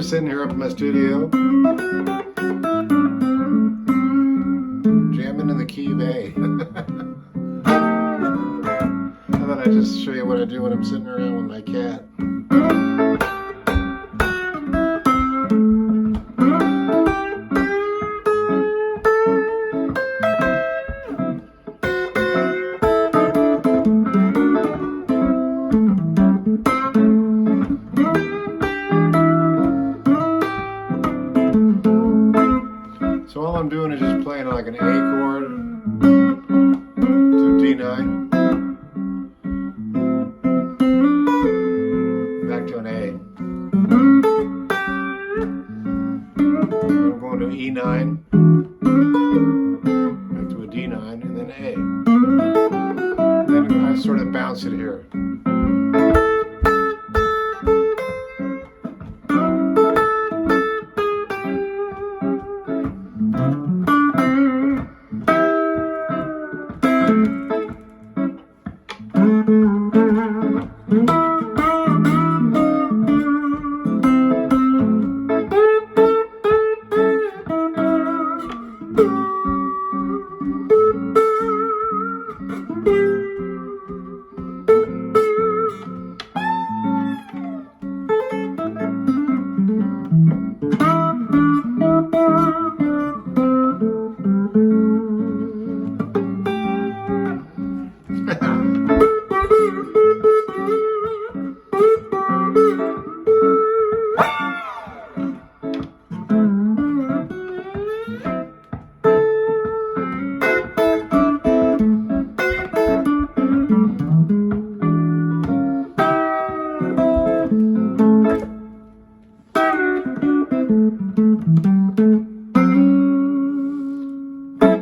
Sitting here up in my studio, jamming in the key of A. I thought I'd just show you what I do when I'm sitting around with my cat. So all I'm doing is just playing like an A chord to D9, back to an A. I'm going to E9, back to a D9, and then A. Then I sort of bounce it here.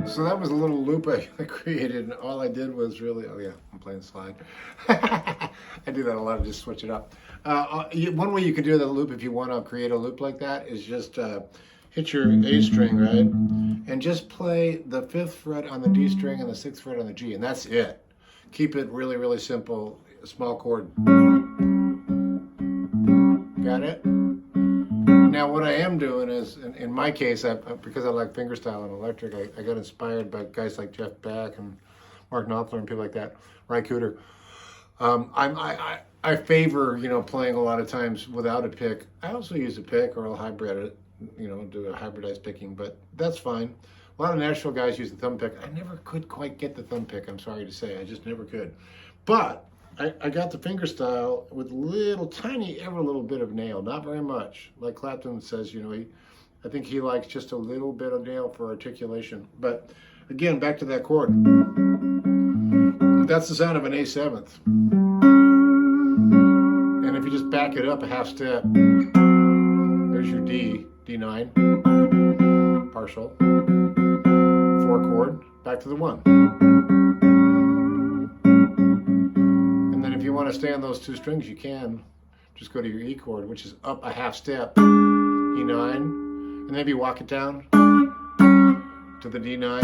So that was a little loop I created, and all I did was really, oh yeah, I'm playing slide. I do that a lot, just switch it up. One way you could do the loop if you want to create a loop like that is just hit your A string, right? And just play the 5th fret on the D string and the 6th fret on the G, and that's it. Keep it really, really simple, small chord. Got it? Now what I am doing is, in my case, because I like fingerstyle and electric, I got inspired by guys like Jeff Beck and Mark Knopfler and people like that, Ry Cooder. I favor, playing a lot of times without a pick. I also use a pick, or I'll hybrid it, do a hybridized picking, but that's fine. A lot of Nashville guys use the thumb pick. I never could quite get the thumb pick, I'm sorry to say. I just never could. But I got the fingerstyle with ever little bit of nail, not very much. Like Clapton says, I think he likes just a little bit of nail for articulation. But again, back to that chord. That's the sound of an A7th. And if you just back it up a half step, there's your D9, partial, 4 chord, back to the 1. And then if you want to stay on those 2 strings, you can just go to your E chord, which is up a half step, E9, and maybe walk it down to the D9,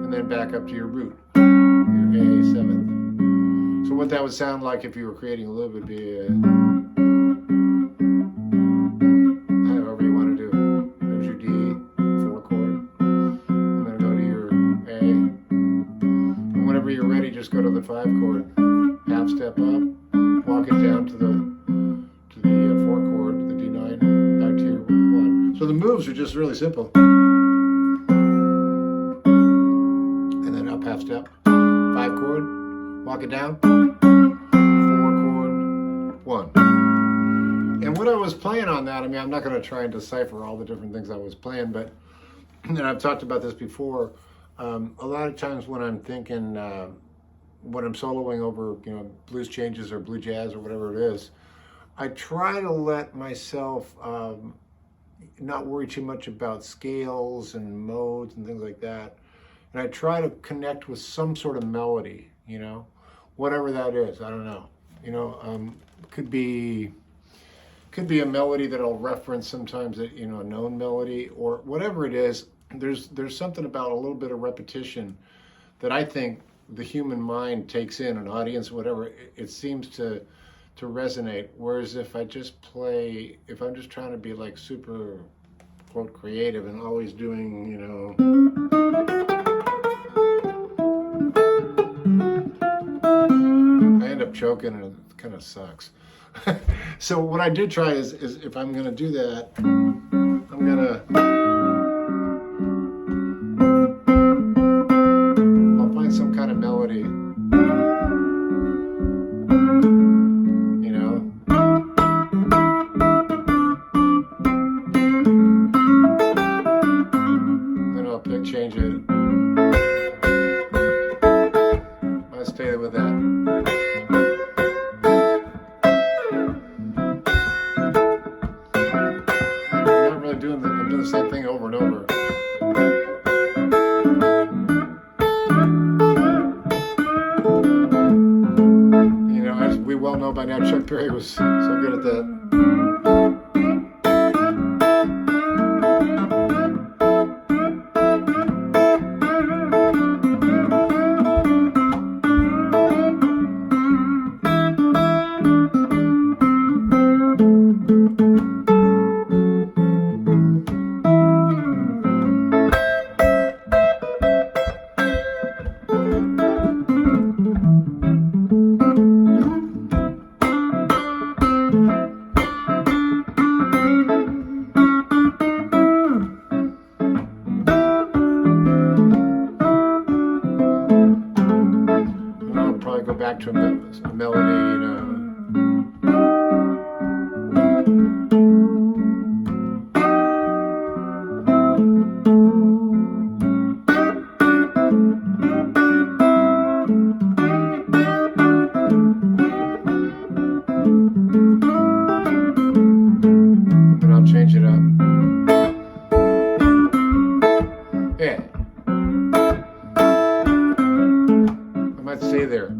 and then back up to your root, your A7th. So what that would sound like if you were creating a loop would be however you want to do. There's your D, 4 chord, and then go to your A. And whenever you're ready, just go to the 5 chord, half step up, walk it down to the 4 chord, the D9, back to your 1. So the moves are just really simple. And then up half step, 5 chord, walk it down, 4 chord, 1. And what I was playing on that, I'm not going to try and decipher all the different things I was playing, but, and I've talked about this before, a lot of times when I'm thinking, when I'm soloing over, blues changes or blue jazz or whatever it is, I try to let myself not worry too much about scales and modes and things like that. And I try to connect with some sort of melody, whatever that is. I don't know. Could be a melody that I'll reference sometimes, a known melody or whatever it is. There's something about a little bit of repetition that I think the human mind takes in, an audience, whatever. It seems to resonate. Whereas if I'm just trying to be like super, quote, creative and always doing, I end up choking and it kind of sucks. So what I do try is if I'm going to do that, I'm going to, I'll find some kind of melody, then I'll pick, change it. I'll stay with that. I'm doing the same thing over and over. As we well know by now, Chuck Berry was so good at that. Go back to a melody, and I'll change it up. Yeah. might stay there.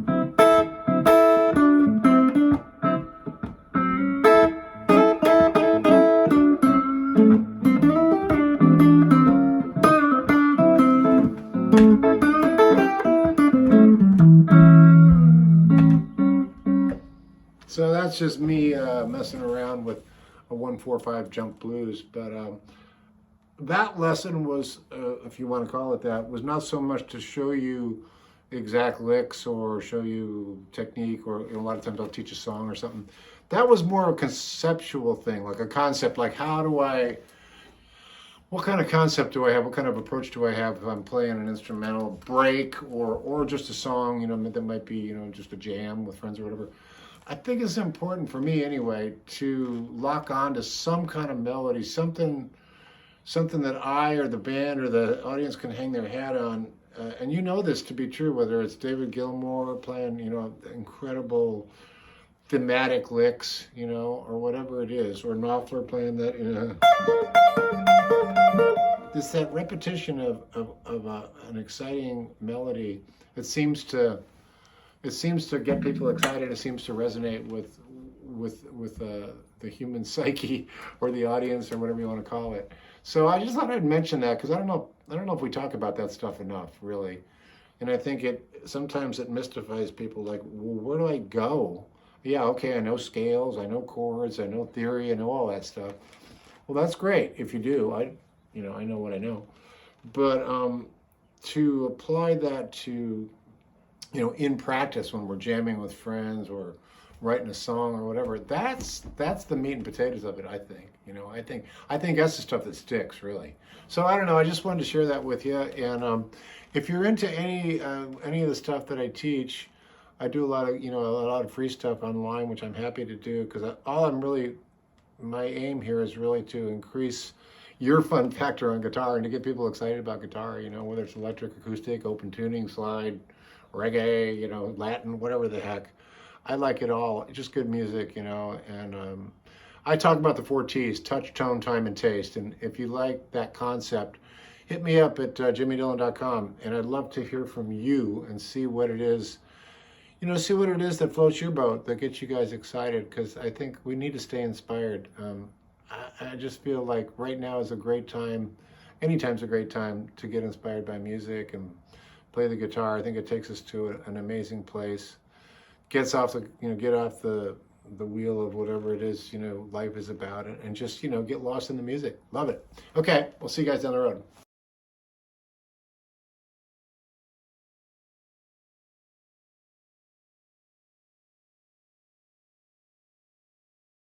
So that's just me messing around with a 1-4-5 jump blues, but that lesson was, if you want to call it that, was not so much to show you exact licks or show you technique, or a lot of times I'll teach a song or something. That was more a conceptual thing, like a concept, like what kind of concept do I have? What kind of approach do I have if I'm playing an instrumental break or just a song, that might be, just a jam with friends or whatever. I think it's important for me anyway to lock on to some kind of melody, something that I or the band or the audience can hang their hat on. And this to be true, whether it's David Gilmour playing, incredible thematic licks, or whatever it is, or Knopfler playing that, It's that repetition of an exciting melody. It seems to get people excited. It seems to resonate with the human psyche or the audience or whatever you want to call it. So I just thought I'd mention that because I don't know if we talk about that stuff enough, really. And I think sometimes it mystifies people, like, well, where do I go? Yeah, okay, I know scales, I know chords, I know theory, I know all that stuff. Well, that's great if you do. I know what I know. But to apply that to, in practice when we're jamming with friends or writing a song or whatever, that's the meat and potatoes of it, I think. I think that's the stuff that sticks, really. So I don't know, I just wanted to share that with you. And if you're into any of the stuff that I teach, I do a lot of free stuff online, which I'm happy to do, because my aim here is really to increase your fun factor on guitar and to get people excited about guitar, whether it's electric, acoustic, open tuning, slide, reggae, Latin, whatever the heck. I like it all. It's just good music, and I talk about the 4 T's: touch, tone, time, and taste. And if you like that concept, hit me up at jimmydillon.com, and I'd love to hear from you and see what it is, that floats your boat, that gets you guys excited, because I think we need to stay inspired. I just feel like right now is a great time. Anytime's a great time to get inspired by music and play the guitar. I think it takes us to an amazing place. Get off the wheel of whatever it is, life is about, and just, get lost in the music. Love it. Okay, we'll see you guys down the road.